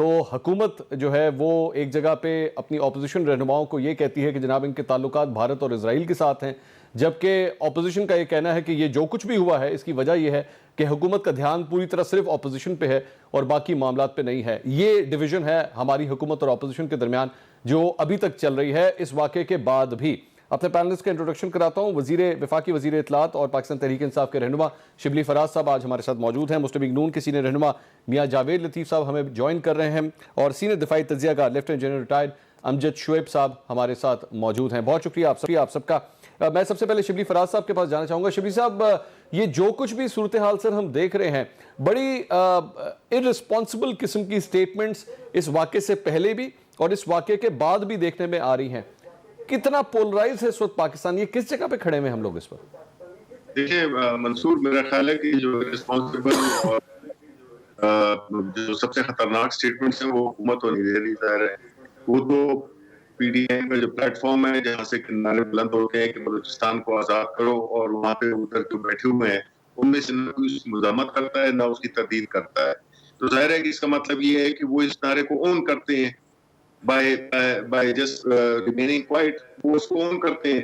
تو حکومت جو ہے وہ ایک جگہ پہ اپنی اپوزیشن رہنماؤں کو یہ کہتی ہے کہ جناب ان کے تعلقات بھارت اور اسرائیل کے ساتھ ہیں، جبکہ اپوزیشن کا یہ کہنا ہے کہ یہ جو کچھ بھی ہوا ہے اس کی وجہ یہ ہے کہ حکومت کا دھیان پوری طرح صرف اپوزیشن پہ ہے اور باقی معاملات پہ نہیں ہے۔ یہ ڈویژن ہے ہماری حکومت اور اپوزیشن کے درمیان جو ابھی تک چل رہی ہے اس واقعے کے بعد بھی۔ اپنے پینلسٹ کا انٹروڈکشن کراتا ہوں۔ وفاقی وزیر اطلاعات اور پاکستان تحریک انصاف کے رہنما شبلی فراز صاحب آج ہمارے ساتھ موجود ہیں۔ مسلم لیگ نون کے سینئر رہنما میاں جاوید لطیف صاحب ہمیں جوائن کر رہے ہیں، اور سینئر دفاعی تجزیہ کار لیفٹیننٹ جنرل ریٹائرڈ امجد شعیب صاحب ہمارے ساتھ موجود ہیں۔ بہت شکریہ آپ سب کا۔ میں سب سے پہلے شبلی فراز صاحب کے پاس جانا چاہوں گا۔ شبلی صاحب، یہ جو کچھ بھی صورتحال سر ہم دیکھ رہے ہیں، بڑی ارسپانسبل قسم کی سٹیٹمنٹس اس واقعے سے پہلے بھی اور اس واقعے کے بعد بھی دیکھنے میں آ رہی ہیں۔ کتنا پولرائز ہے اس وقت پاکستان، یہ کس جگہ پہ کھڑے ہوئے ہم لوگ اس پر؟ دیکھیں منصور، میرا خیال ہے کہ جو ریسپانسبل اور جو سب سے خطرناک سٹیٹمنٹس ہیں وہ حکومت اور نہیں دے رہی، ظاہر ہے وہ تو پی ڈی ایم کا جو پلیٹ فارم ہے جہاں سے نعرے بلند ہوتے ہیں کہ بلوچستان کو آزاد کرو، اور وہاں پہ ادھر جو بیٹھے ہوئے ہیں ان میں سے نہ کوئی اس کی مزاحمت کرتا ہے نہ اس کی تردید کرتا ہے، تو ظاہر ہے کہ اس کا مطلب یہ ہے کہ وہ اس نعرے کو اون کرتے ہیں by just remaining quiet، وہ اس کو اون کرتے ہیں۔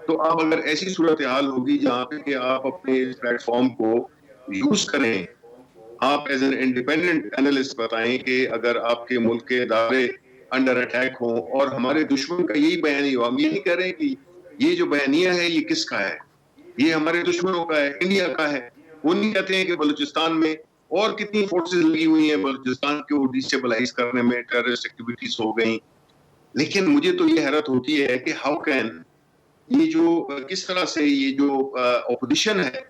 تو اب اگر ایسی صورتحال ہوگی جہاں پہ کہ آپ اپنے اس پلیٹ فارم کو یوز کریں، آپ ایز این انڈیپینڈنٹ اینالسٹ بتائیں کہ اگر آپ کے ملک کے ادارے انڈر اٹیک ہوں، اور ہمارے دشمن کا یہی بیانیہ ہو، ہم یہ نہیں کہہ رہے کہ یہ جو بیانیہ ہے یہ کس کا ہے، یہ ہمارے دشمنوں کا ہے، انڈیا کا ہے، وہ نہیں کہتے ہیں کہ بلوچستان میں اور کتنی فورسز لگی ہوئی ہیں بلوچستان کو ڈیسٹیبلائز کرنے میں، ٹیررسٹ ایکٹیویٹیز ہو گئیں، لیکن مجھے تو یہ حیرت ہوتی ہے کہ ہاؤ کین یہ جو کس طرح سے یہ جو اپوزیشن ہے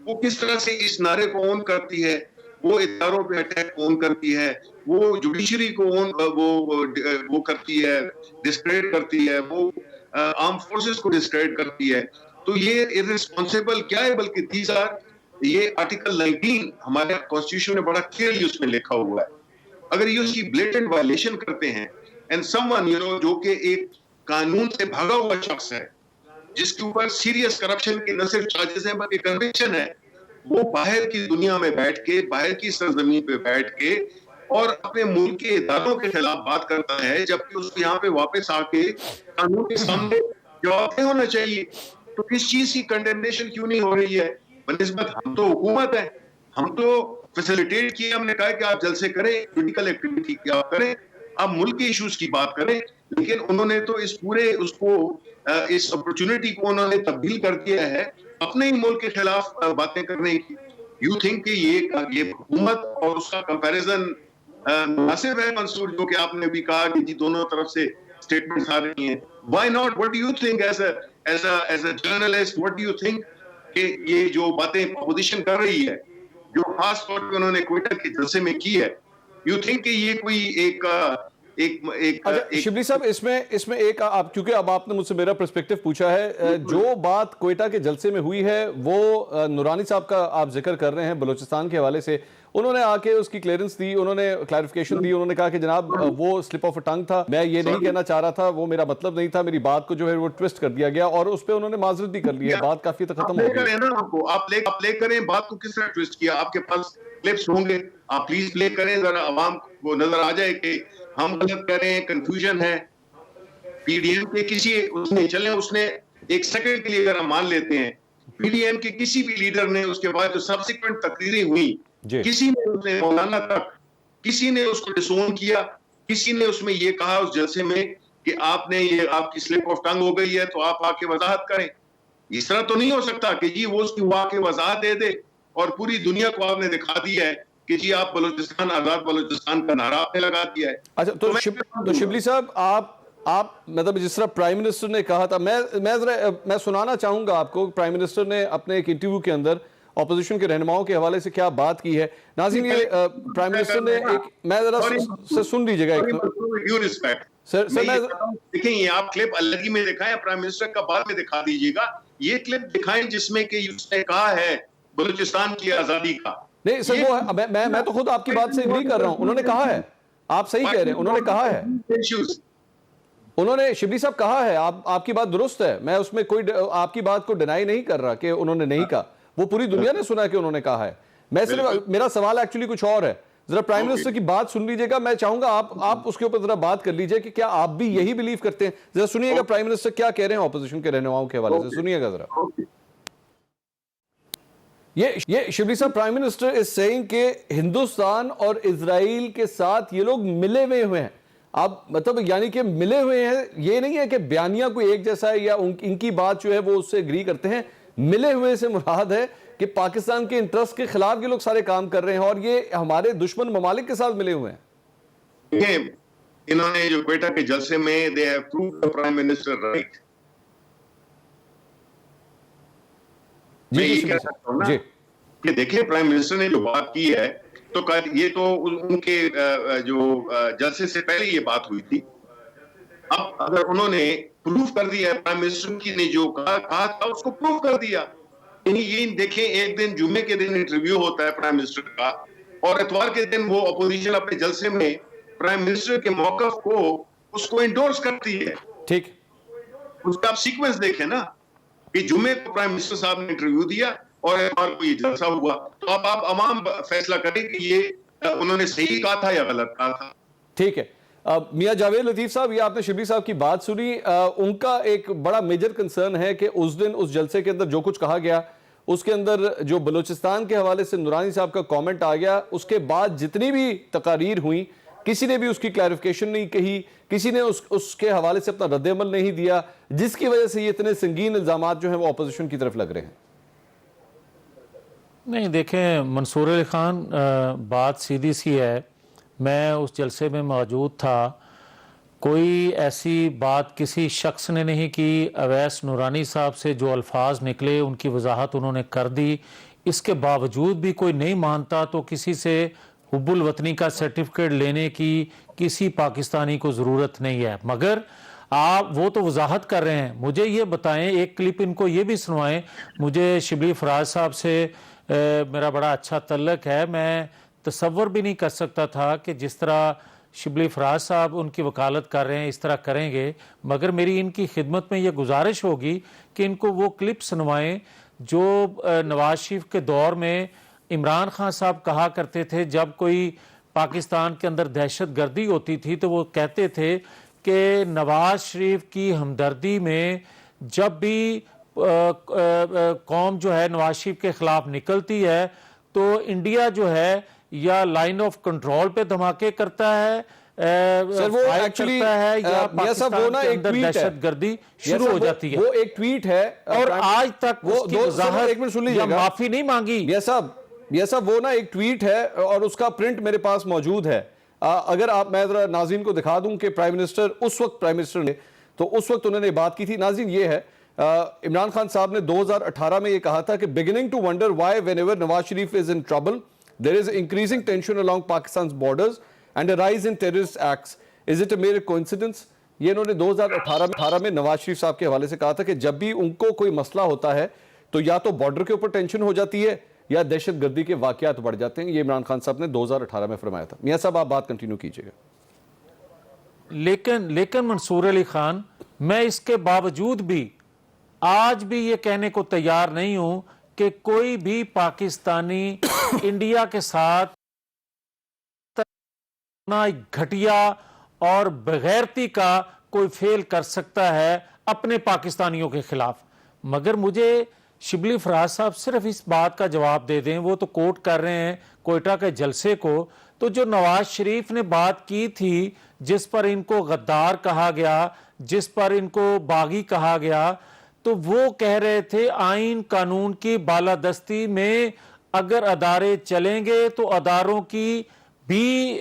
وہ کس طرح سے اس نعرے کو اون کرتی ہے، وہ اداروں پہ اٹیک اون کرتی ہے، وہ جوڈیشری کو وہ کرتی ہے، ڈسکریڈٹ کرتی ہے، وہ آرم فورسز کو ڈسکریڈٹ کرتی ہے۔ تو یہ ارسپانسبل کیا ہے، بلکہ دیز آر، یہ آرٹیکل 19 ہمارے کانسٹیٹیوشن میں بڑا کلیئرلی اس میں لکھا ہوا ہے، اگر یہ اس کی بلیٹنٹ وائلیشن کرتے ہیں اینڈ سم ون جو کہ ایک قانون سے بھاگا ہوا شخص ہے جس کے اوپر سیریس کرپشن کی نہ صرف چارجز ہیں بلکہ کنوکشن ہے، وہ باہر کی دنیا میں بیٹھ کے، باہر کی سرزمین پہ بیٹھ کے اور اپنے ملک کے اداروں کے خلاف بات کرتا ہے، جبکہ اس کو یہاں پہ واپس آ کے قانون کے سامنے جواب نہیں ہونا چاہیے، تو کس چیز کی کنڈمنیشن کیوں نہیں ہو رہی ہے؟ بنسبت ہم تو حکومت ہے، ہم تو فیسیلیٹیٹ کیا، ہم نے کہا کہ آپ جلسے کریں، پولیٹیکل ایکٹیویٹی کی آپ کریں، آپ ملک کے ایشوز کی بات کریں، لیکن انہوں نے تو اس پورے اس اپرچونٹی کو انہوں نے تبدیل کر دیا ہے اپنے ہی ملک کے خلاف باتیں کرنے کی۔ یو تھنک کہ یہ حکومت اور اس کا کمپیریزن مناسب ہے منصور، جو کہ آپ نے بھی کہا کہ جی دونوں طرف سے سٹیٹمنٹس آ رہی ہیں، why not? What do you think as a journalist, what do you think کہ یہ جو باتیں اپوزیشن کر رہی ہے، جو خاص طور پہ انہوں نے کوئٹہ کے جلسے میں کی ہے، یو تھنک کہ یہ کوئی ایک شبلی صاحب اس میں ایک آپ، کیونکہ اب آپ نے مجھ سے میرا پرسپیکٹیو پوچھا ہے، جو بات کوئٹہ کے جلسے میں ہوئی ہے وہ نورانی صاحب کا آپ ذکر کر رہے ہیں بلوچستان کے حوالے سے، انہوں نے آ کے اس کی کلیئرنس دی، انہوں نے کلیریفیکیشن دی، انہوں نے کہا کہ جناب وہ سلپ آف ٹنگ تھا، میں یہ نہیں کہنا چاہ رہا تھا، وہ میرا مطلب نہیں تھا، میری بات کو جو ہے وہ ٹویسٹ کر دیا گیا، اور اس پہ انہوں نے معذرت بھی کر لی ہے، بات کافی تک ختم ہو گئی۔ آپ لے کریں بات کو، کس طرح ٹویسٹ کیا؟ آپ کے پاس کلپس ہوں گے، آپ پلیز پلے کریں، ذرا عوام کو نظر آ جائے کہ ہم غلط کر رہے ہیں، کنفیوژن ہے۔ پی ڈی ایم کے کسی اس نے ایک سیکنڈ کے لیے اگر ہم مان لیتے ہیں، پی ڈی ایم کے کسی بھی لیڈر نے اس کے بعد جو سبسیکوینٹ تقریریں ہوئی، کسی نے مولانا تک کسی نے اس کو ڈسون کیا، کسی نے اس میں یہ کہا اس جلسے میں کہ آپ نے یہ آپ کی سلپ آف ٹنگ ہو گئی ہے تو آپ آ کے وضاحت کریں؟ اس طرح تو نہیں ہو سکتا کہ جی وہ اس کی آ کے وضاحت دے دے اور پوری دنیا کو آپ نے دکھا دیا ہے کہ جی آپ بلوچستان آزاد بلوچستان کا نعرہ آپ نے لگا دیا ہے۔ اچھا، تو شبلی صاحب آپ مطلب جس طرح پرائم منسٹر نے کہا تھا، میں سنانا چاہوں گا آپ کو، پرائم منسٹر نے اپنے ایک انٹرویو کے اندر اپوزیشن کے رہنماؤں کے حوالے سے کیا بات کی ہے۔ ناظرین، یہ پرائم منسٹر نے ایک، میں ذرا سن لیجیے گا دیکھیں، یہ آپ کلپ الگ ہی میں دکھائیں، پرائم منسٹر کا بعد میں دکھا دیجیے گا، یہ کلپ دکھائیں جس میں کہ اس نے کہا ہے بلوچستان کی آزادی کا۔ نہیں سر، وہ میں تو خود آپ کی بات سے اگری کر رہا ہوں، انہوں نے کہا ہے، آپ صحیح کہہ رہے ہیں، انہوں نے کہا ہے، انہوں نے، شبلی صاحب کہا ہے، آپ کی بات درست ہے، میں اس میں کوئی آپ کی بات کو ڈینائی نہیں کر رہا کہ انہوں نے نہیں کہا، وہ پوری دنیا نے سنا کہ انہوں نے کہا ہے، میں صرف، میرا سوال ایکچولی کچھ اور ہے، ذرا پرائم منسٹر کی بات سن لیجئے گا. میں چاہوں گا آپ اس کے اوپر ذرا بات کر لیجئے کہ کیا آپ بھی یہی بلیو کرتے ہیں. ذرا سنیے گا پرائم منسٹر کیا کہہ رہے ہیں اپوزیشن کے رہنماؤں کے حوالے سے. سنیے گا ذرا. یہ شبلی صاحب, پرائم منسٹر از سیئنگ کہ ہندوستان اور اسرائیل کے ساتھ یہ لوگ ملے ہوئے ہیں. آپ مطلب یعنی کہ ملے ہوئے ہیں, یہ نہیں ہے کہ بیانیہ کوئی ایک جیسا ہے یا ان کی بات جو ہے وہ اس سے اگری کرتے ہیں. ملے ہوئے سے مراد ہے کہ پاکستان کے انٹرسٹ کے خلاف یہ لوگ سارے کام کر رہے ہیں اور یہ ہمارے دشمن ممالک کے ساتھ ملے ہوئے ہیں. انہوں نے جو کوئٹہ کے جلسے میں they have proved the prime minister right. میں یہ کہہ سکتا ہوں نا کہ دیکھیں پرائم منسٹر نے جو بات کی ہے تو یہ تو ان کے جو جلسے سے پہلے یہ بات ہوئی تھی. اب اگر انہوں نے پروف کر دیا ہے, پرائم منسٹر نے جو کہا تھا اس کو پروف کر دیا. یہ دیکھیں ایک دن جمعے کے دن انٹرویو ہوتا ہے پرائم منسٹر کا اور اتوار کے دن وہ اپوزیشن اپنے جلسے میں پرائم منسٹر کے موقف کو اس کو انڈورس کرتی ہے. ٹھیک, اس کا آپ سیکوینس دیکھیں نا کہ جمعے کو پرائم منسٹر صاحب نے انٹرویو دیا اور اتوار کو یہ جلسہ ہوا. تو اب آپ عوام فیصلہ کریں کہ یہ انہوں نے صحیح کہا تھا یا غلط کہا تھا. ٹھیک ہے. میاں جاوید لطیف صاحب, یہ آپ نے شبلی صاحب کی بات سنی. ان کا ایک بڑا میجر کنسرن ہے کہ اس دن اس جلسے کے اندر جو کچھ کہا گیا اس کے اندر جو بلوچستان کے حوالے سے نورانی صاحب کا کامنٹ آ گیا, اس کے بعد جتنی بھی تقاریر ہوئیں کسی نے بھی اس کی کلیریفیکیشن نہیں کہی, کسی نے اس کے حوالے سے اپنا رد عمل نہیں دیا, جس کی وجہ سے یہ اتنے سنگین الزامات جو ہیں وہ اپوزیشن کی طرف لگ رہے ہیں. نہیں دیکھیں منصور علی خان, بات سیدھی سی ہے. میں اس جلسے میں موجود تھا, کوئی ایسی بات کسی شخص نے نہیں کی. اویس نورانی صاحب سے جو الفاظ نکلے ان کی وضاحت انہوں نے کر دی. اس کے باوجود بھی کوئی نہیں مانتا تو کسی سے حب الوطنی کا سرٹیفکیٹ لینے کی کسی پاکستانی کو ضرورت نہیں ہے. مگر آپ وہ تو وضاحت کر رہے ہیں. مجھے یہ بتائیں, ایک کلپ ان کو یہ بھی سنوائیں. مجھے شبلی فراز صاحب سے میرا بڑا اچھا تعلق ہے. میں تصور بھی نہیں کر سکتا تھا کہ جس طرح شبلی فراز صاحب ان کی وکالت کر رہے ہیں اس طرح کریں گے. مگر میری ان کی خدمت میں یہ گزارش ہوگی کہ ان کو وہ کلپ سنوائیں جو نواز شریف کے دور میں عمران خان صاحب کہا کرتے تھے. جب کوئی پاکستان کے اندر دہشت گردی ہوتی تھی تو وہ کہتے تھے کہ نواز شریف کی ہمدردی میں جب بھی قوم جو ہے نواز شریف کے خلاف نکلتی ہے تو انڈیا جو ہے یا لائن آف کنٹرول پہ دھماکے کرتا ہے, سر وہ ایکچولی یا پاکستان کے اندر دہشت گردی شروع ہو جاتی ہے. وہ ایک ٹویٹ ہے اور آج تک اس کی وضاحت یا معافی نہیں مانگی. یہ صاحب وہ نا ایک ٹویٹ ہے اور اس کا پرنٹ میرے پاس موجود ہے. اگر آپ, میں ذرا ناظرین کو دکھا دوں کہ پرائم منسٹر اس وقت پرائم منسٹر نے تو اس وقت انہوں نے بات کی تھی. ناظرین یہ ہے, عمران خان صاحب نے 2018 میں یہ کہا تھا کہ beginning to wonder why whenever Nawaz Sharif is in trouble there is increasing tension along Pakistan's borders and a rise in terrorist acts. Is it a mere coincidence? یہ انہوں نے 2018 میں نواز شریف صاحب کے حوالے سے کہا تھا کہ جب بھی ان کو کوئی مسئلہ ہوتا ہے تو یا تو بارڈر کے اوپر ٹینشن ہو جاتی ہے یا دہشت گردی کے واقعات بڑھ جاتے ہیں. یہ عمران خان صاحب نے 2018 میں فرمایا تھا. میاں صاحب آپ بات کنٹینیو کیجئے گا. لیکن منصور علی خان, میں اس کے باوجود بھی آج بھی یہ کہنے کو تیار نہیں ہوں کہ کوئی بھی پاکستانی انڈیا کے ساتھ گھٹیا اور بغیرتی کا کوئی فیل کر سکتا ہے اپنے پاکستانیوں کے خلاف. مگر مجھے شبلی فراز صاحب صرف اس بات کا جواب دے دیں. وہ تو کوٹ کر رہے ہیں کوئٹہ کے جلسے کو, تو جو نواز شریف نے بات کی تھی جس پر ان کو غدار کہا گیا, جس پر ان کو باغی کہا گیا, تو وہ کہہ رہے تھے آئین قانون کی بالادستی میں اگر ادارے چلیں گے تو اداروں کی بھی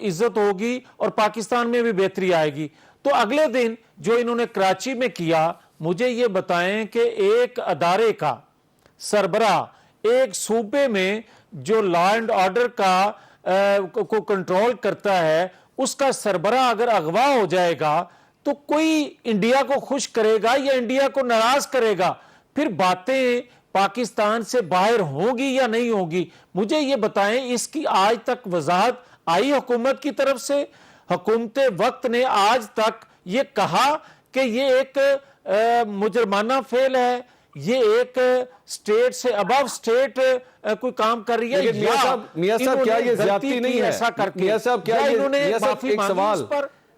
عزت ہوگی اور پاکستان میں بھی بہتری آئے گی. تو اگلے دن جو انہوں نے کراچی میں کیا, مجھے یہ بتائیں کہ ایک ادارے کا سربراہ ایک صوبے میں جو لا اینڈ آرڈر کو کنٹرول کرتا ہے, اس کا سربراہ اگر اغوا ہو جائے گا تو کوئی انڈیا کو خوش کرے گا یا انڈیا کو ناراض کرے گا؟ پھر باتیں پاکستان سے باہر ہوں گی یا نہیں ہوگی؟ مجھے یہ بتائیں, اس کی آج تک وضاحت آئی حکومت کی طرف سے؟ حکومت وقت نے آج تک یہ کہا کہ یہ ایک مجرمانہ فعل ہے یہ ایک اسٹیٹ سے ابو اسٹیٹ کوئی کام کر رہی ہے. میاں صاحب کیا یہ زیادتی نہیں ہے؟ میاں صاحب کیا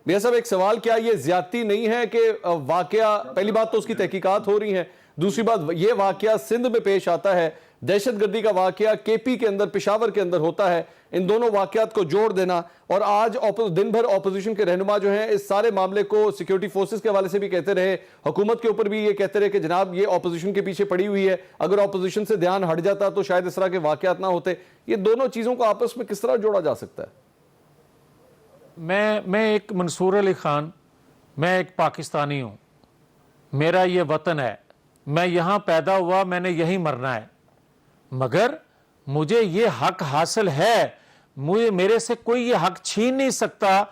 میاں صاحب ایک سوال، کیا یہ زیادتی نہیں ہے کہ واقعہ، پہلی بات تو اس کی تحقیقات ہو رہی ہیں، دوسری بات یہ واقعہ سندھ میں پیش آتا ہے، دہشت گردی کا واقعہ کے پی کے اندر، پشاور کے اندر ہوتا ہے، ان دونوں واقعات کو جوڑ دینا، اور آج دن بھر اپوزیشن کے رہنما جو ہیں اس سارے معاملے کو سیکیورٹی فورسز کے حوالے سے بھی کہتے رہے، حکومت کے اوپر بھی یہ کہتے رہے کہ جناب یہ اپوزیشن کے پیچھے پڑی ہوئی ہے، اگر اپوزیشن سے دھیان ہٹ جاتا تو شاید اس طرح کے واقعات نہ ہوتے. یہ دونوں چیزوں کو آپس میں کس طرح جوڑا جا سکتا ہے؟ میں ایک منصور علی خان، میں ایک پاکستانی ہوں، میرا یہ وطن ہے، میں یہاں پیدا ہوا، میں نے یہیں مرنا ہے، مگر مجھے یہ حق حاصل ہے، میرے سے کوئی یہ حق چھین نہیں سکتا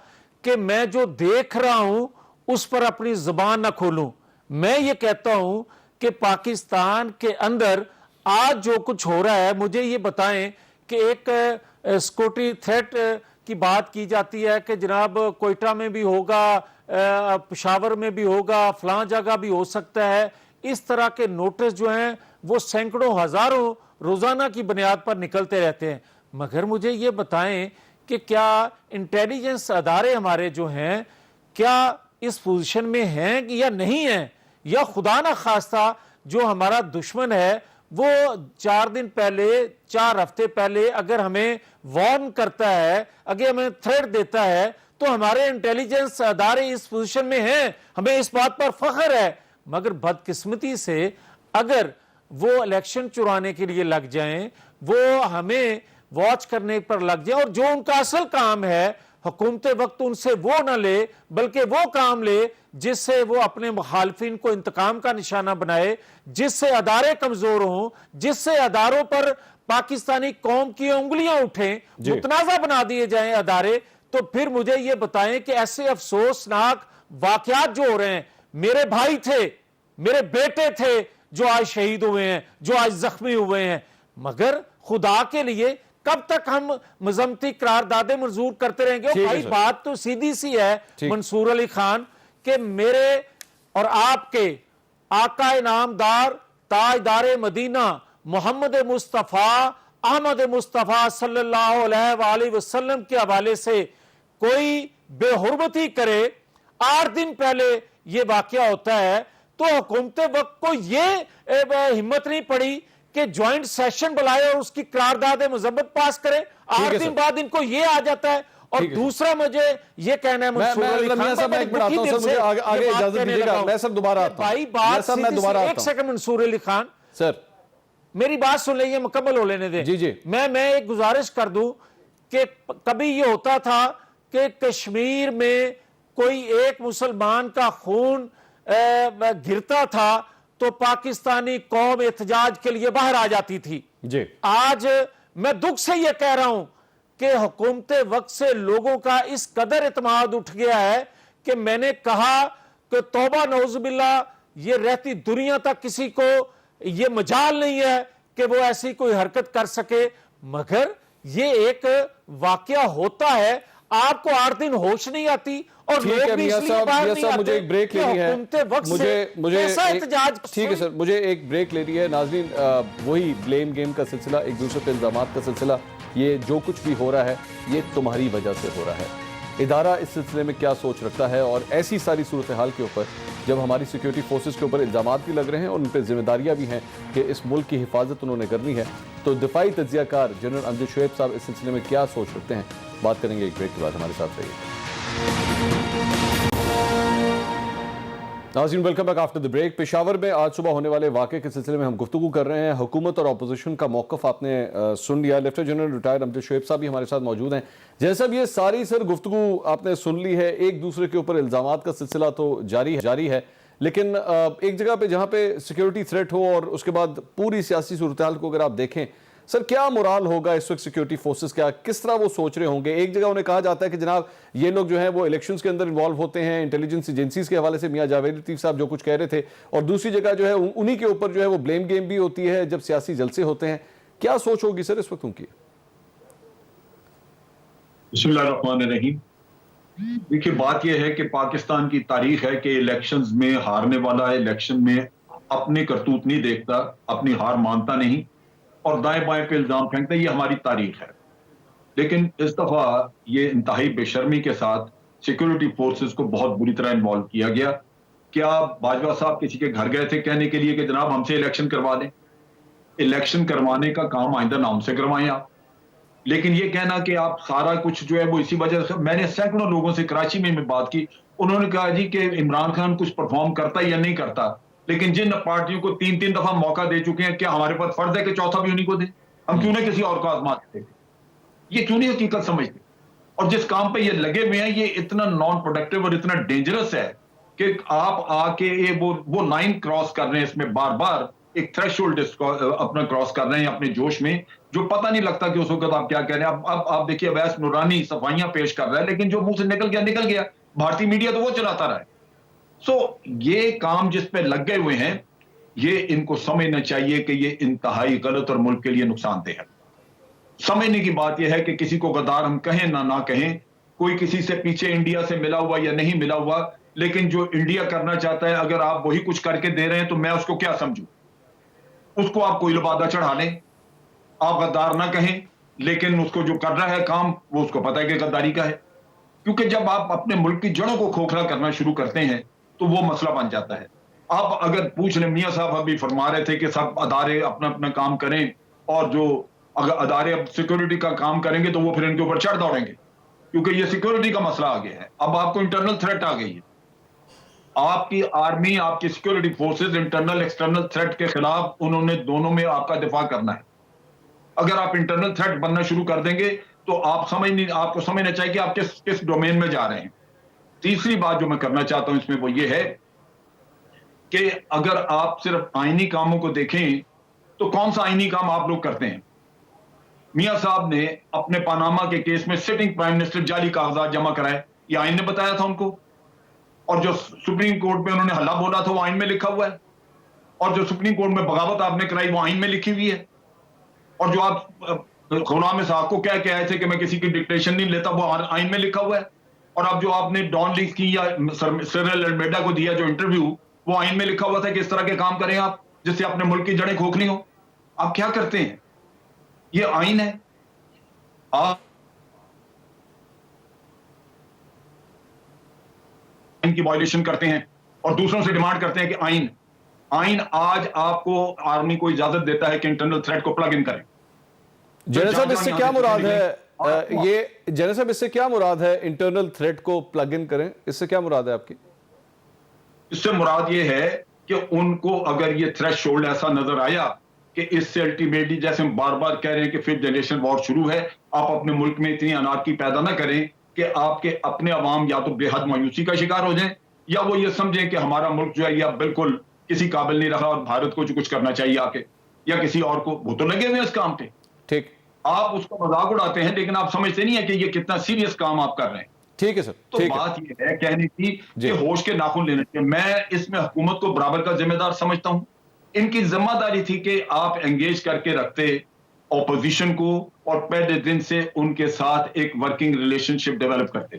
کہ میں جو دیکھ رہا ہوں اس پر اپنی زبان نہ کھولوں. میں یہ کہتا ہوں کہ پاکستان کے اندر آج جو کچھ ہو رہا ہے، مجھے یہ بتائیں کہ ایک سیکورٹی تھریٹ کی بات کی جاتی ہے کہ جناب کوئٹہ میں بھی ہوگا، پشاور میں بھی ہوگا، فلاں جگہ بھی ہو سکتا ہے. اس طرح کے نوٹس جو ہیں وہ سینکڑوں ہزاروں روزانہ کی بنیاد پر نکلتے رہتے ہیں. مگر مجھے یہ بتائیں کہ کیا انٹیلیجنس ادارے ہمارے جو ہیں کیا اس پوزیشن میں ہیں یا نہیں ہیں، یا خدا نہ خواستہ جو ہمارا دشمن ہے وہ 4 دن پہلے، 4 ہفتے پہلے اگر ہمیں وارن کرتا ہے، اگر ہمیں تھریٹ دیتا ہے تو ہمارے انٹیلیجنس ادارے اس پوزیشن میں ہیں، ہمیں اس بات پر فخر ہے. مگر بدقسمتی سے اگر وہ الیکشن چرانے کے لیے لگ جائیں، وہ ہمیں واچ کرنے پر لگ جائیں، اور جو ان کا اصل کام ہے حکومت وقت ان سے وہ نہ لے بلکہ وہ کام لے جس سے وہ اپنے مخالفین کو انتقام کا نشانہ بنائے، جس سے ادارے کمزور ہوں، جس سے اداروں پر پاکستانی قوم کی انگلیاں اٹھیں، متنازع بنا دیے جائیں ادارے، تو پھر مجھے یہ بتائیں کہ ایسے افسوسناک واقعات جو ہو رہے ہیں، میرے بھائی تھے، میرے بیٹے تھے جو آج شہید ہوئے ہیں، جو آج زخمی ہوئے ہیں، مگر خدا کے لیے کب تک ہم مذمتی قراردادیں منظور کرتے رہیں گے؟ بھائی بات تو سیدھی سی ہے منصور علی خان کہ میرے اور آپ کے آقا انعامدار تاجدار مدینہ محمد مصطفیٰ احمد مصطفیٰ صلی اللہ علیہ وآلہ وسلم کے حوالے سے کوئی بے حرمتی کرے. 8 دن پہلے یہ واقعہ ہوتا ہے تو حکومت وقت کو یہ ہمت نہیں پڑی کہ جوائنٹ سیشن بلائے اور اس کی قرارداد مذمت پاس کرے. 8 دن بعد ان کو یہ آ جاتا ہے. اور دوسرا مجھے یہ کہنا ہے منصور علی خان صاحب، ایک سیکنڈ منصور علی خان سر میری بات سن لیں، یہ مکمل ہو لینے دیں. جی میں ایک گزارش کر دوں کہ کبھی یہ ہوتا تھا کہ کشمیر میں کوئی ایک مسلمان کا خون گرتا تھا تو پاکستانی قوم احتجاج کے لیے باہر آ جاتی تھی. آج میں دکھ سے یہ کہہ رہا ہوں کہ حکومت وقت سے لوگوں کا اس قدر اعتماد اٹھ گیا ہے کہ میں نے کہا کہ توبہ نعوذ باللہ، یہ رہتی دنیا تک کسی کو یہ مجال نہیں ہے کہ وہ ایسی کوئی حرکت کر سکے. مگر یہ ایک واقعہ ہوتا ہے، آپ کو 8 دن ہوش نہیں آتی اور لوگ بھی اس لیے باہر نہیں آتے. مجھے ایک بریک لینی ہے، ٹھیک ہے سر، مجھے ایک بریک لینی ہے. ناظرین، وہی بلیم گیم کا سلسلہ، ایک دوسرے پہ الزامات کا سلسلہ، یہ جو کچھ بھی ہو رہا ہے یہ تمہاری وجہ سے ہو رہا ہے. ادارہ اس سلسلے میں کیا سوچ رکھتا ہے، اور ایسی ساری صورتحال کے اوپر جب ہماری سیکیورٹی فورسز کے اوپر الزامات بھی لگ رہے ہیں اور ان پہ ذمہ داریاں بھی ہیں کہ اس ملک کی حفاظت انہوں نے کرنی ہے، تو دفاعی تجزیہ کار جنرل امجد شعیب صاحب اس سلسلے میں کیا سوچ رکھتے ہیں، بات کریں گے ایک بریک کے بعد. ہمارے ساتھ رہیے. ناظرین، welcome back after the break. Peshawar میں آج صبح ہونے والے واقعے کے سلسلے میں ہم گفتگو کر رہے ہیں. حکومت اور اپوزیشن کا موقف آپ نے سن لیا. لیفٹیننٹ جنرل ریٹائرڈ امجد شعیب صاحب بھی ہمارے ساتھ موجود ہیں. جیسا یہ ساری سر گفتگو آپ نے سن لی ہے، ایک دوسرے کے اوپر الزامات کا سلسلہ تو جاری ہے، لیکن ایک جگہ پہ جہاں پہ سیکیورٹی تھریٹ ہو اور اس کے بعد پوری سیاسی صورتحال کو اگر آپ دیکھیں، سر کیا مورال ہوگا اس وقت سیکیورٹی فورسز کا، کس طرح وہ سوچ رہے ہوں گے؟ ایک جگہ انہیں کہا جاتا ہے کہ جناب یہ لوگ جو ہیں وہ الیکشنز کے اندر انوالو ہوتے ہیں، انٹیلیجنس ایجنسیز کے حوالے سے میاں جاوید لطیف صاحب جو کچھ کہہ رہے تھے، اور دوسری جگہ جو ہے انہی کے اوپر جو ہے وہ بلیم گیم بھی ہوتی ہے جب سیاسی جلسے ہوتے ہیں. کیا سوچ ہوگی سر اس وقت ان کی؟ بسم اللہ الرحمن الرحیم. دیکھیے، بات یہ ہے کہ پاکستان کی تاریخ ہے کہ الیکشنز میں ہارنے والا الیکشن میں اپنے کرتوت نہیں دیکھتا, اپنی ہار مانتا نہیں اور دائیں بائیں پہ الزام پھینکتا ہے. یہ ہماری تاریخ ہے. لیکن اس دفعہ یہ انتہائی بے شرمی کے ساتھ سیکورٹی فورسز کو بہت بری طرح انوالو کیا گیا. کیا باجوہ صاحب کسی کے گھر گئے تھے کہنے کے لیے کہ جناب ہم سے الیکشن کروا دیں؟ الیکشن کروانے کا کام آئندہ نام سے کروائیں آپ. لیکن یہ کہنا کہ آپ سارا کچھ جو ہے وہ اسی وجہ سے, میں نے سینکڑوں لوگوں سے کراچی میں بات کی, انہوں نے کہا جی کہ عمران خان کچھ پرفارم کرتا یا نہیں کرتا, لیکن جن پارٹیوں کو 3 دفعہ موقع دے چکے ہیں, کیا ہمارے پاس فرض ہے کہ چوتھا بھی انہیں کو دیں؟ ہم کیوں نہ کسی اور کو آزماتے تھے؟ یہ کیوں نہیں حقیقت سمجھتے؟ اور جس کام پہ یہ لگے ہوئے ہیں یہ اتنا نان پروڈکٹیو اور اتنا ڈینجرس ہے کہ آپ آ کے وہ لائن کراس کر رہے ہیں, اس میں بار بار ایک تھریش ہولڈ اپنا کراس کر رہے ہیں اپنے جوش میں, جو پتہ نہیں لگتا کہ اس وقت آپ کیا کہہ رہے ہیں. اب آپ دیکھیے اویس نورانی صفائیاں پیش کر رہا ہے, لیکن جو منہ سے نکل گیا, بھارتی میڈیا تو وہ چلاتا رہا ہے. سو یہ کام جس پہ لگ گئے ہوئے ہیں, یہ ان کو سمجھنا چاہیے کہ یہ انتہائی غلط اور ملک کے لیے نقصان دہ ہے. سمجھنے کی بات یہ ہے کہ کسی کو غدار ہم کہیں نہ کہیں, کوئی کسی سے پیچھے انڈیا سے ملا ہوا یا نہیں ملا ہوا, لیکن جو انڈیا کرنا چاہتا ہے اگر آپ وہی کچھ کر کے دے رہے ہیں تو میں اس کو کیا سمجھوں؟ اس کو آپ کوئی لبادہ چڑھا لیں, آپ غدار نہ کہیں, لیکن اس کو جو کر رہا ہے کام وہ اس کو پتہ ہے کہ غداری کا ہے. کیونکہ جب آپ اپنے ملک کی جڑوں کو کھوکھلا کرنا شروع کرتے ہیں تو وہ مسئلہ بن جاتا ہے. آپ اگر پوچھ لیں, میاں صاحب ابھی فرما رہے تھے کہ سب ادارے اپنا اپنا کام کریں, اور جو اگر ادارے اب سیکورٹی کا کام کریں گے تو وہ پھر ان کے اوپر چڑھ دوڑیں گے, کیونکہ یہ سیکورٹی کا مسئلہ آ گیا ہے. اب آپ کو انٹرنل تھریٹ آ گئی ہے, آپ کی آرمی, آپ کی security forces internal external threat کے خلاف انہوں نے دونوں میں آپ کا دفاع کرنا ہے. اگر آپ انٹرنل تھریٹ بننا شروع کر دیں گے تو آپ کو سمجھنا چاہیے کہ آپ کس ڈومین میں جا رہے ہیں. تیسری بات جو میں کرنا چاہتا ہوں اس میں وہ یہ ہے کہ اگر آپ صرف آئینی کاموں کو دیکھیں تو کون سا آئینی کام آپ لوگ کرتے ہیں؟ میاں صاحب نے اپنے پاناما کے کیس میں سٹنگ پرائم منسٹر جعلی کاغذات جمع کرائے, یہ آئین نے بتایا تھا ان کو, اور جو سپریم کورٹ میں انہوں نے ہلا بولا تھا وہ آئین میں لکھا ہوا ہے, اور جو سپریم کورٹ میں بغاوت آپ نے کرائی وہ آئین میں لکھی ہوئی ہے, اور جو آپ غلام اسحاق کو کہہ کے آئے تھے کہ میں کسی کی ڈکٹیشن نہیں لیتا وہ آئین میں لکھا ہوا ہے, اور اب جو آپ نے ڈان لیکس کی یا سیرل المیڈا کو دیا جو انٹرویو وہ آئین میں لکھا ہوا تھا کہ اس طرح کے کام کریں آپ جس سے اپنے ملک کی جڑیں کھوکھلی ہوں. آپ کیا کرتے ہیں؟ یہ آئین ہے. آپ آئین کی وائلیشن کرتے ہیں اور دوسروں سے ڈیمانڈ کرتے ہیں کہ آئین آج آپ کو آرمی کو اجازت دیتا ہے کہ انٹرنل تھریٹ کو پلگ ان کریں. جنرل صاحب اس سے کیا مراد ہے, یہ جنرل صاحب اس سے کیا مراد ہے انٹرنل تھریٹ کو پلگ ان کریں, اس سے کیا مراد ہے آپ کی؟ اس سے مراد یہ ہے کہ ان کو اگر یہ تھریش ہولڈ ایسا نظر آیا کہ اس سے الٹیمیٹلی, جیسے ہم بار بار کہہ رہے ہیں کہ 5th جنریشن وار شروع ہے, آپ اپنے ملک میں اتنی انارکی پیدا نہ کریں کہ آپ کے اپنے عوام یا تو بے حد مایوسی کا شکار ہو جائیں, یا وہ یہ سمجھیں کہ ہمارا ملک جو ہے یہ بالکل کسی قابل نہیں رہا اور بھارت کو جو کچھ کرنا چاہیے آ کے, یا کسی اور کو. وہ تو لگے ہوئے ہیں اس کام پہ, ٹھیک, آپ اس کو مذاق اڑاتے ہیں لیکن آپ سمجھتے نہیں ہیں کہ یہ کتنا سیریس کام آپ کر رہے ہیں. ٹھیک ہے سر. تو بات یہ ہے کہنے کی کہ ہوش کے ناخن لینے چاہیے. میں اس میں حکومت کو برابر کا ذمہ دار سمجھتا ہوں. ان کی ذمہ داری تھی کہ آپ انگیج کر کے رکھتے اپوزیشن کو اور پہلے دن سے ان کے ساتھ ایک ورکنگ ریلیشن شپ ڈیولپ کرتے.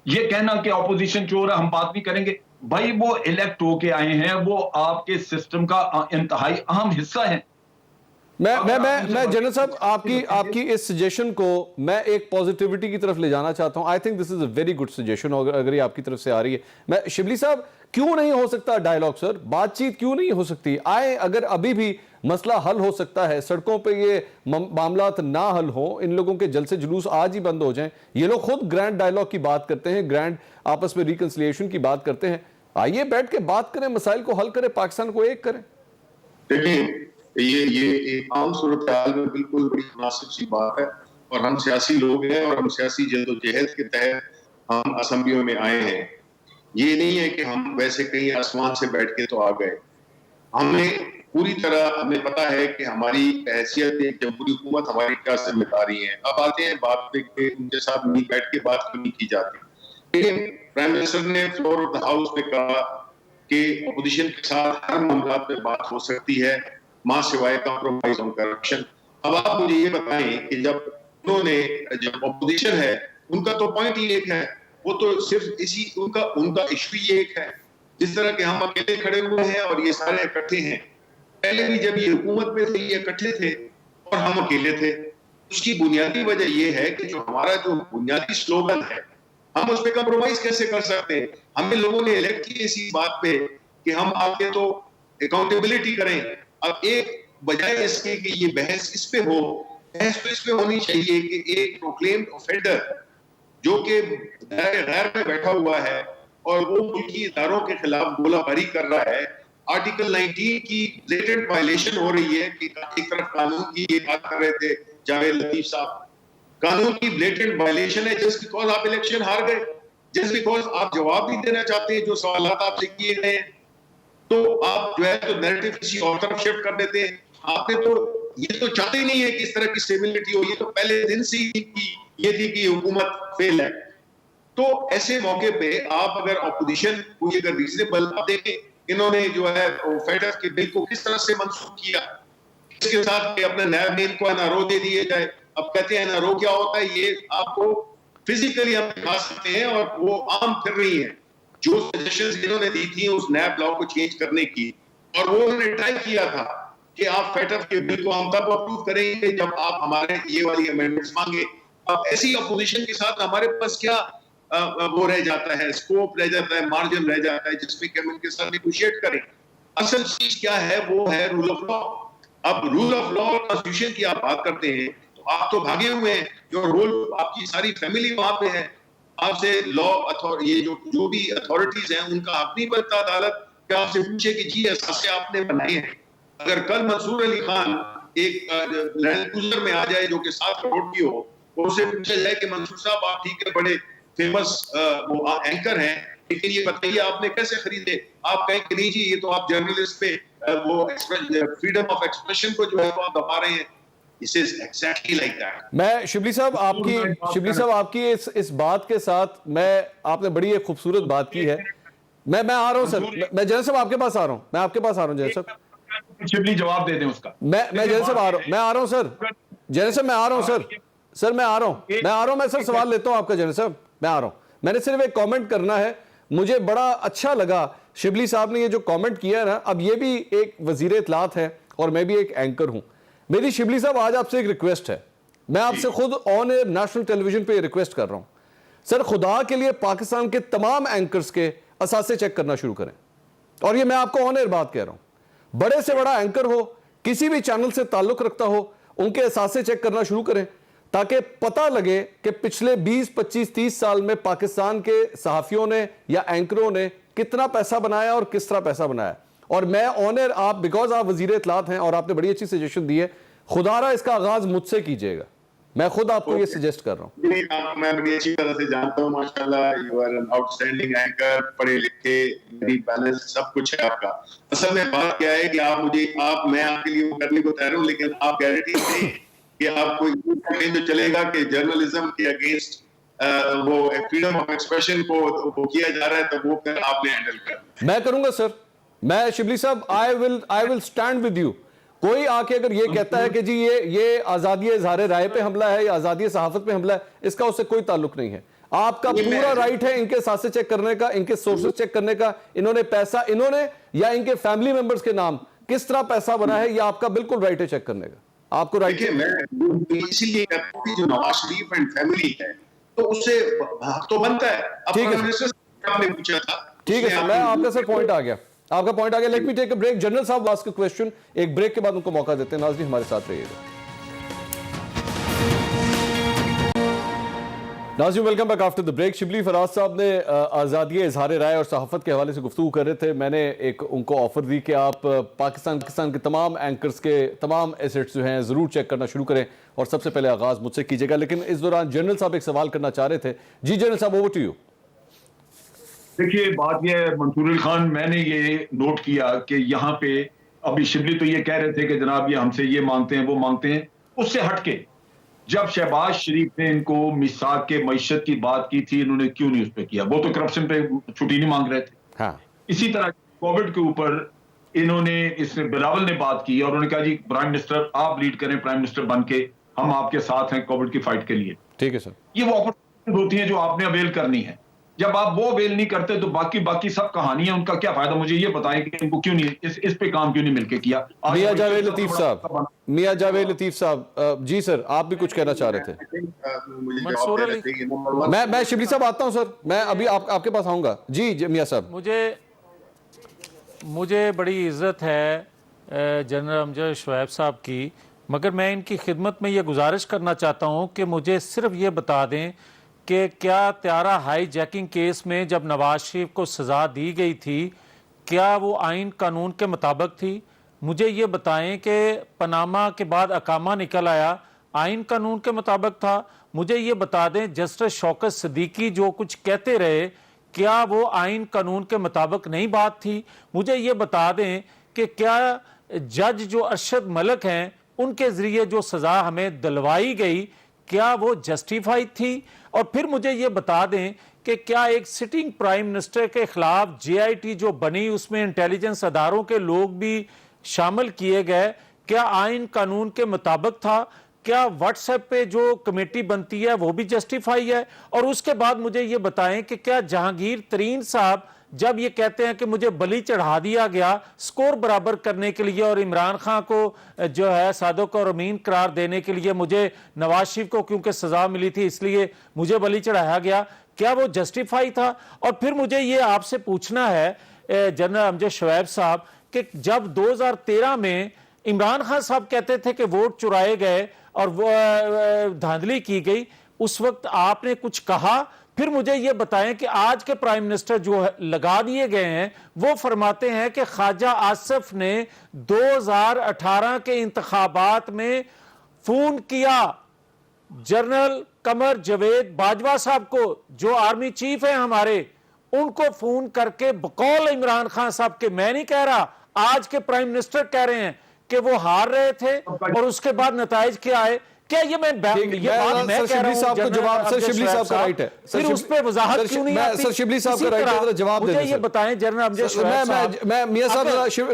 یہ کہنا کہ اپوزیشن چور ہے ہم بات نہیں کریں گے, بھائی وہ الیکٹ ہو کے آئے ہیں, وہ آپ کے سسٹم کا انتہائی اہم حصہ ہیں. میں جنرل صاحب آپ کی اس سجیشن کو میں ایک پوزیٹیوٹی کی طرف لے جانا چاہتا ہوں. I think this is a very good suggestion, اگر یہ آپ کی طرف سے آ رہی ہے. میں شبلی صاحب, کیوں نہیں ہو سکتا ڈائیلاگ سر, بات چیت کیوں نہیں ہو سکتی؟ آئے اگر ابھی بھی مسئلہ حل ہو سکتا ہے, سڑکوں پہ یہ معاملات نہ حل ہوں, ان لوگوں کے جلسے جلوس آج ہی بند ہو جائیں. یہ لوگ خود گرینڈ ڈائیلاگ کی بات کرتے ہیں, گرینڈ آپس میں ریکنسلیشن کی بات کرتے ہیں. آئیے بیٹھ کے بات کریں, مسائل کو حل کریں, پاکستان کو ایک کریں. یہ ایک عام صورتحال میں بالکل بڑی مناسب سی بات ہے, اور ہم سیاسی لوگ ہیں اور ہم سیاسی جدوجہد کے تحت ہم اسمبلیوں میں آئے ہیں. یہ نہیں ہے کہ ہم ویسے کہیں آسمان سے بیٹھ کے تو آ گئے. ہمیں پوری طرح ہمیں پتا ہے کہ ہماری حیثیت ایک جمہوری حکومت ہماری کیا ذمہ داری ہے. اب آتے ہیں بات پہ کہ ان کے ساتھ نہیں بیٹھ کے بات کیوں نہیں کی جاتی. لیکن پرائم منسٹر نے فلور آف دا ہاؤس میں کہا کہ اپوزیشن کے ساتھ ہر معاملات پہ بات ہو سکتی ہے ماں سوائے کمپرومائز آن کرپشن. اب آپ مجھے یہ بتائیں کہ جب اپوزیشن ہے ان کا تو پوائنٹ ہی ایک ہے, وہ تو صرف ان کا ایشو ہی ایک ہے. جس طرح کہ ہم اکیلے کھڑے ہوئے ہیں اور یہ سارے اکٹھے ہیں. پہلے بھی جب یہ حکومت میں تھے یہ اکٹھے تھے اور ہم اکیلے تھے. اس کی بنیادی وجہ یہ ہے کہ جو ہمارا جو بنیادی سلوگن ہے ہم اس پہ کمپرومائز کیسے کر سکتے ہیں. ہمیں لوگوں نے الیکٹ کی اسی بات پہ کہ ہم آگے تو اکاؤنٹیبلٹی کریں. اب ایک بجائے اس کے کہ یہ بحث اس پہ ہو, بحث تو اس پہ ہونی چاہیے کہ ایک پروکلیمڈ آفینڈر جو کہ غیر میں بیٹھا ہوا ہے اور وہ ملکی اداروں کے خلاف گولہ باری کر رہا ہے, آرٹیکل 19 کی بلیٹنٹ وائلیشن ہو رہی ہے کہ ایک طرف قانون کی یہ بات کر رہے تھے جاوید لطیف صاحب, قانون کی بلیٹنٹ وائلیشن ہے جس بیکاز آپ الیکشن ہار گئے, جس بیکاز آپ جواب نہیں دینا چاہتے ہیں جو سوالات آپ سے کیے گئے ہیں, تو آپ جو ہے تو نیریٹو کسی اور طرف شفٹ کر دیتے ہیں. آپ نے تو یہ تو چاہتے ہی نہیں ہے کہ اس طرح کی اسٹیبلٹی ہو, یہ تو پہلے دن سے یہ تھی کہ حکومت فیل ہے. تو ایسے موقع پہ آپ اگر اپوزیشن کوئی اگر ریزنیبل, آپ دیکھیں انہوں نے جو ہے فیڈر کے بل کو کس طرح سے منسوخ کیا, اس کے ساتھ کہ اپنے نیب مین کو NRO دے دیے جائے. اب کہتے ہیں NRO کیا ہوتا ہے, یہ آپ کو فزیکلی ہم دکھا سکتے ہیں اور وہ عام پھر رہی ہیں جو سجیشنز انہوں نے دی تھی اس نیب لاء کو چینج کرنے کی, اور وہ انہوں نے ٹرائی کیا تھا کہ آپ فیڈر کے بل کو ہم تب اپروو کریں گے جب آپ ہمارے یہ والی امینڈمنٹس مانگے. اب ایسی اپوزیشن کے ساتھ ہمارے پاس کیا وہ رہ جاتا ہے, اسکوپ رہ جاتا ہے, مارجن رہ جاتا ہے جس میں کہ ہم ان کے ساتھ نیگوشیٹ کریں. اصل چیز کیا ہے, وہ ہے رول آف لا. اب رول آف لا اور کانسٹیٹیوشن کی آپ بات کرتے ہیں تو آپ تو بھاگے ہوئے ہیں, جو رول آپ کی ساری فیملی وہاں پہ ہے, آپ سے لا یہ جو بھی اتھارٹیز ہیں ان کا حق نہیں بنتا عدالت کہ آپ سے پوچھے کہ جی اثاثے آپ نے بنائے ہیں. اگر کل منصور علی خان ایک لینڈ کروزر میں آ جائے جو کہ 7 کروڑ کی ہو, اور اسے پوچھا جائے کہ منصور صاحب آپ ٹھیک ہے بڑے فیمس وہ اینکر ہیں لیکن یہ بتائیے آپ نے کیسے خریدے, آپ کہیں کہ نہیں جی یہ تو آپ جرنلسٹ پہ وہ فریڈم آف ایکسپریشن کو جو ہے وہ آپ دبا رہے ہیں. This is exactly like that. میں شبلی صاحب آپ کی اس بات کے ساتھ آپ نے بڑی ایک خوبصورت بات کی ہے. میں آ رہا ہوں سر, میں جنرل صاحب آپ کے پاس آ رہا ہوں, میں آپ کے پاس آ رہا ہوں جنرل صاحب, شبلی جواب دے دیں اس کا. میں جنرل صاحب میں آ رہا ہوں سر, جنرل صاحب میں آ رہا ہوں سر میں آ رہا ہوں میں سر سوال لیتا ہوں آپ کا جنرل صاحب, میں آ رہا ہوں. میں نے صرف ایک کامنٹ کرنا ہے, مجھے بڑا اچھا لگا شبلی صاحب نے یہ جو کامنٹ کیا ہے نا. اب یہ بھی ایک وزیر اطلاعات ہے اور میں بھی ایک اینکر ہوں. میری شبلی صاحب آج آپ سے ایک ریکویسٹ ہے, میں آپ سے خود آن ایئر نیشنل ٹیلی ویژن پہ ریکویسٹ کر رہا ہوں. سر خدا کے لیے پاکستان کے تمام اینکرز کے اثاثے چیک کرنا شروع کریں, اور یہ میں آپ کو آن ایئر بات کہہ رہا ہوں. بڑے سے بڑا اینکر ہو, کسی بھی چینل سے تعلق رکھتا ہو, ان کے اثاثے چیک کرنا شروع کریں تاکہ پتہ لگے کہ پچھلے 20, 25, 30 سال میں پاکستان کے صحافیوں نے یا اینکروں نے کتنا پیسہ بنایا اور کس طرح پیسہ بنایا. اور میں آن ایئر آپ بیکاز آپ وزیر اطلاعات ہیں اور آپ نے بڑی اچھی سجیشن دی ہے, خدا را اس کا آغاز مجھ سے کیجئے گا, میں خود آپ کو یہ سجیسٹ کر رہا ہوں. میں بڑی اچھی طرح سے جانتا ہوں ماشاءاللہ, you are an outstanding anchor, پڑھے لکھے, ویری بیلنس, سب کچھ ہے آپ کا. اصل میں بات کیا ہے کہ میں آپ کے لیے وہ کرنے کو تیار ہوں, لیکن آپ گارنٹی نہیں کہ آپ کو یہ تو چلے گا کہ جرنلزم کے اگینسٹ وہ فریڈم آف ایکسپریشن کو کیا جا رہا ہے, تو وہ پھر آپ نے ہینڈل کرنا. میں کروں گا سر, میں شبلی صاحب آئی ول اسٹینڈ ود یو. کوئی آ کے اگر یہ کہتا ہے کہ جی یہ آزادی اظہار رائے پہ حملہ ہے یا آزادی صحافت پہ حملہ ہے, اس کا اس سے کوئی تعلق نہیں ہے. آپ کا پورا رائٹ ہے ان کے اثاثے چیک کرنے کا, ان کے سورسز چیک کرنے کا, انہوں نے پیسہ یا ان کے فیملی ممبرز کے نام کس طرح پیسہ بنا ہے, یہ آپ کا بالکل رائٹ ہے چیک کرنے کا. آپ کو رائٹ ہے. میں اسی لیے کہتا ہوں کہ جو نواز شریف اینڈ فیملی ہے تو اس سے حق تو بنتا ہے. ٹھیک ہے سر, میں آپ کا سر پوائنٹ آ گیا, آپ کا پوائنٹ آ گیا. Let me take a break. General صاحب لاسٹ کا کویسچن, ایک بریک کے بعد ان کو موقع دیتے ہیں. ناظرین ہمارے ساتھ رہیے گا. ناظرین welcome back after the break. Shibli Faraz صاحب نے آزادی اظہار رائے اور صحافت کے حوالے سے گفتگو کر رہے تھے. میں نے ایک ان کو آفر دی کہ آپ پاکستان کے تمام اینکرز کے تمام ایسٹس جو ہیں ضرور چیک کرنا شروع کریں, اور سب سے پہلے آغاز مجھ سے کیجیے گا. لیکن اس دوران جنرل صاحب ایک سوال کرنا چاہ رہے تھے. جی جنرل صاحب, اوور ٹو یو. دیکھیے بات یہ ہے منصور علی خان, میں نے یہ نوٹ کیا کہ یہاں پہ ابھی شبلی تو یہ کہہ رہے تھے کہ جناب یہ ہم سے یہ مانگتے ہیں وہ مانگتے ہیں, اس سے ہٹ کے جب شہباز شریف نے ان کو میثاق کے معیشت کی بات کی تھی, انہوں نے کیوں نہیں اس پہ کیا؟ وہ تو کرپشن پہ چھٹی نہیں مانگ رہے تھے. اسی طرح کووڈ کے اوپر انہوں نے بلاول نے بات کی اور انہوں نے کہا جی پرائم منسٹر آپ لیڈ کریں, پرائم منسٹر بن کے ہم آپ کے ساتھ ہیں کووڈ کی فائٹ کے لیے. ٹھیک ہے سر. یہ وہ اپورچونیٹیز ہوتی ہیں جو آپ نے اویل کرنی ہے. جب آپ وہ ویل نہیں کرتے تو باقی سب کہانیاں ان کا کیا فائدہ؟ مجھے یہ بتائیں کہ ان کو کیوں نہیں اس پہ کام کیوں نہیں مل کے کیا؟ میاں جاوید لطیف صاحب، میاں جاوید لطیف صاحب، جی سر آپ بھی کچھ کہنا چاہ رہے تھے؟ میں شبلی صاحب آتا ہوں سر، میں ابھی آپ کے پاس آؤں گا. جی میاں صاحب. مجھے بڑی عزت ہے جنرل امجد شعیب صاحب کی، مگر میں ان کی خدمت میں یہ گزارش کرنا چاہتا ہوں کہ مجھے صرف یہ بتا دیں کہ کیا طیارہ ہائی جیکنگ کیس میں جب نواز شریف کو سزا دی گئی تھی کیا وہ آئین قانون کے مطابق تھی؟ مجھے یہ بتائیں کہ پاناما کے بعد اقامہ نکل آیا، آئین قانون کے مطابق تھا؟ مجھے یہ بتا دیں جسٹس شوکت صدیقی جو کچھ کہتے رہے کیا وہ آئین قانون کے مطابق نہیں بات تھی؟ مجھے یہ بتا دیں کہ کیا جج جو ارشد ملک ہیں ان کے ذریعے جو سزا ہمیں دلوائی گئی کیا وہ جسٹیفائی تھی؟ اور پھر مجھے یہ بتا دیں کہ کیا ایک سٹنگ پرائم منسٹر کے خلاف جے آئی ٹی جو بنی اس میں انٹیلیجنس اداروں کے لوگ بھی شامل کیے گئے، کیا آئین قانون کے مطابق تھا؟ کیا واٹس ایپ پہ جو کمیٹی بنتی ہے وہ بھی جسٹیفائی ہے؟ اور اس کے بعد مجھے یہ بتائیں کہ کیا جہانگیر ترین صاحب جب یہ کہتے ہیں کہ مجھے بلی چڑھا دیا گیا سکور برابر کرنے کے لیے اور عمران خان کو جو ہے صادق اور امین قرار دینے کے لیے، مجھے نواز شریف کو کیونکہ سزا ملی تھی اس لیے مجھے بلی چڑھایا گیا، کیا وہ جسٹیفائی تھا؟ اور پھر مجھے یہ آپ سے پوچھنا ہے جنرل امجد شعیب صاحب کہ جب 2013 میں عمران خان صاحب کہتے تھے کہ ووٹ چرائے گئے اور وہ دھاندلی کی گئی، اس وقت آپ نے کچھ کہا؟ پھر مجھے یہ بتائیں کہ آج کے پرائم منسٹر جو لگا دیے گئے ہیں وہ فرماتے ہیں کہ خواجہ آصف نے 2018 کے انتخابات میں فون کیا جنرل قمر جاوید باجوہ صاحب کو جو آرمی چیف ہیں ہمارے، ان کو فون کر کے بقول عمران خان صاحب کے، میں نہیں کہہ رہا، آج کے پرائم منسٹر کہہ رہے ہیں کہ وہ ہار رہے تھے اور اس کے بعد نتائج کیا آئے؟ کیا یہ میں کہہ رہا ہوں سر شبلی صاحب کا رائٹ ہے، پھر اس پہ وضاحت کیوں نہیں آتی؟ سر شبلی صاحب کا رائٹ ہے، جواب دے دیں. مجھے یہ بتائیں جنرل امجد شعیب صاحب، میں میاں صاحب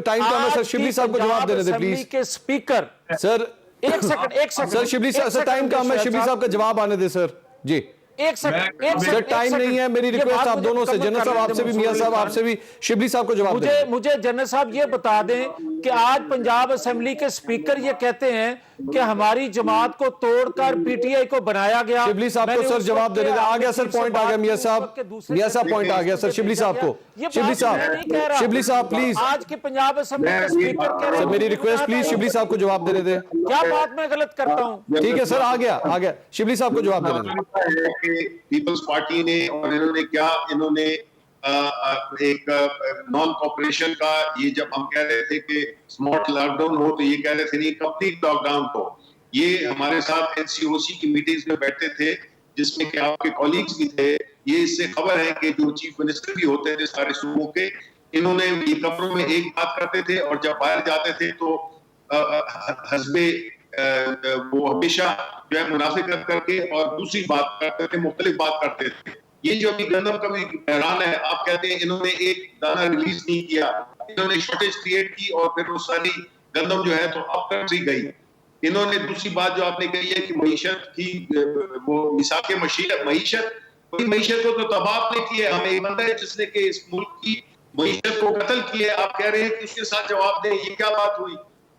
ٹائم کم ہے، سر شبلی صاحب کو جواب دینے دیں پلیز. کے سپیکر سر ایک سیکنڈ سر شبلی صاحب، سر ٹائم کم ہے، شبلی صاحب کا جواب آنے دیں سر. جی ایک سیکنڈ سر ٹائم نہیں ہے، میری ریکویسٹ آپ دونوں سے، جنرل صاحب آپ سے بھی، میاں صاحب آپ سے بھی، شبلی صاحب کو جواب دیں. مجھے جنرل صاحب یہ بتا دیں کہ آج پنجاب اسمبلی کے سپیکر یہ کہتے ہیں کہ ہماری جماعت کو توڑ کر پی ٹی آئی کو بنایا گیا. شبلی صاحب کو سر جواب دینے دیں. آ گیا سر، پوائنٹ آ گیا میاں صاحب، میاں صاحب پوائنٹ آ گیا سر. شبلی صاحب کو، شبلی صاحب پلیز، آج کے پنجاب اسمبلی کے سپیکر کہہ رہے ہیں میری ریکویسٹ پلیز شبلی صاحب کو جواب دینے دیں. کیا بات میں غلط کرتا ہوں؟ ٹھیک ہے سر، آ گیا شبلی صاحب کو جواب دینے دیں. پیپلز پارٹی نے اور انہوں نے ایک نان کوپریشن کا، یہ جب ہم کہہ رہے تھے کہ سمارٹ لاک ڈاؤن ہو تو یہ کہہ رہے تھے نہیں کمپلیٹ لاک ڈاؤن ہو. یہ ہمارے ساتھ این سی او سی کی میٹنگز میں بیٹھتے تھے جس میں کہ آپ کے کولیگز بھی تھے. یہ اس سے خبر ہے کہ جو چیف منسٹر بھی ہوتے تھے سارے صوبوں کے، انہوں نے یہ کمروں میں ایک بات کرتے تھے اور جب باہر جاتے تھے تو حزب وہ ہمیشہ جو ہے منافقت کر کے اور دوسری بات کرتے تھے، مختلف بات کرتے تھے. یہ جو ابھی گندم کا بھی بحران ہے، آپ کہتے ہیں انہوں نے ایک دانہ ریلیز نہیں کیا، انہوں نے شارٹیج کریٹ کی اور پھر وہ ساری گندم جو ہے تو اب کنٹری گئی. انہوں نے دوسری بات جو آپ نے کہی ہے کہ معیشت کی وہ مساق معیشت کو تو تباہ نے کی ہے. ہمیں ایک بندہ ہے جس نے کہ اس ملک کی معیشت کو قتل کیا ہے، آپ کہہ رہے ہیں کہ اس کے ساتھ جواب دیں. یہ کیا بات ہوئی؟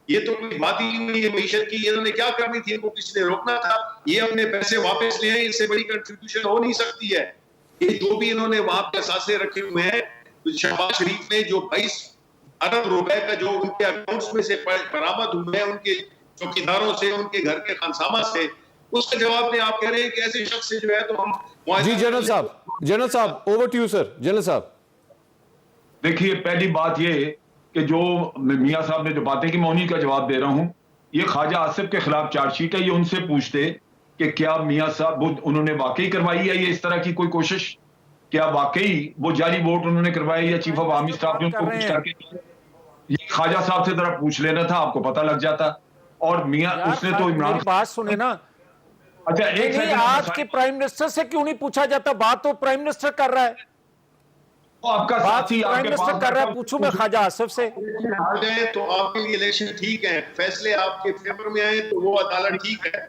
یہ تو کوئی بات ہی نہیں ہوئی ہے معیشت کی. انہوں نے کیا کرنی تھی؟ ان کو کسی نے روکنا تھا؟ یہ اپنے پیسے واپس لے آئیں، اس سے بڑی کنٹریبیوشن ہو نہیں سکتی ہے. یہ جو بھی انہوں نے وہاں پہ اثاثے رکھے ہوئے ہیں، شہباز شریف نے جو 22 ارب روپے کا جو ان کے اکاؤنٹس میں سے برآمد ہوئے ہیں ان کے چوکیداروں سے، ان کے گھر کے خانسامہ سے، اس کا جواب دیں. آپ کہہ رہے ہیں کہ ایسے شخص سے جو ہے تو ہم جی جنرل صاحب over to you sir. General صاحب دیکھیے، پہلی بات یہ کہ جو میاں صاحب نے جو باتیں کی میں انہی کا جواب دے رہا ہوں. یہ خواجہ آصف کے خلاف چارج شیٹ ہے، یہ ان سے پوچھتے کہ کیا میاں صاحب انہوں نے واقعی کروائی ہے یہ اس طرح کی کوئی کوشش؟ کیا واقعی وہ جعلی ووٹ انہوں نے کروائی یا چیف آف آرمی اسٹاف نے ان کو پوچھ کر کے؟ یہ خواجہ صاحب سے ذرا پوچھ لینا تھا، آپ کو پتہ لگ جاتا. اور میاں اس نے تو عمران بات سنے نا. اچھا ایک نہیں، آج کے پرائم منسٹر سے کیوں نہیں پوچھا جاتا؟ بات تو پرائم منسٹر کر رہا ہے، آپ کا ساتھی پرائم منسٹر کر رہا ہے. پوچھوں میں خواجہ آصف سے. آ جائیں تو آپ کے لیے الیکشن ٹھیک ہے، فیصلے آپ کے فیور میں آئیں تو وہ عدالت ٹھیک ہے،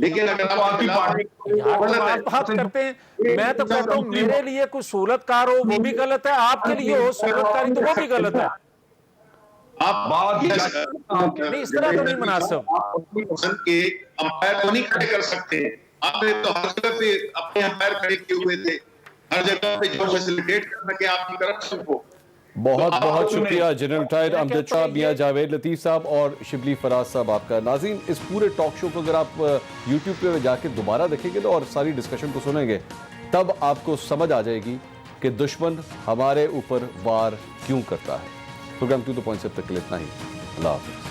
لیکن اگر تو آپ کی پارٹی یار تو آپ بات کرتے ہیں، میں تو کہتا ہوں میرے لیے کوئی سہولت کار ہو وہ بھی غلط ہے، آپ کے لیے ہو سہولت کاری تو وہ بھی غلط ہے. آپ نہیں اس طرح تو نہیں مناسب. آپ اپنی پسند کے امپائر کو نہیں کھڑے کر سکتے. آپ نے تو ہر جگہ پہ اپنے امپائر کھڑے کیے ہوئے تھے، ہر جگہ پہ جو فیسیلیٹیٹ کر سکے آپ کی کرپشن کو. بہت بہت شکریہ جنرل ریٹائرڈ امجد شاہ، میاں جاوید لطیف صاحب اور شبلی فراز صاحب آپ کا. ناظرین اس پورے ٹاک شو کو اگر آپ یوٹیوب پہ جا کے دوبارہ دیکھیں گے اور ساری ڈسکشن کو سنیں گے تب آپ کو سمجھ آ جائے گی کہ دشمن ہمارے اوپر وار کیوں کرتا ہے. پروگرام 2 The Point سے اب تک کے لیے اتنا ہی. اللہ حافظ.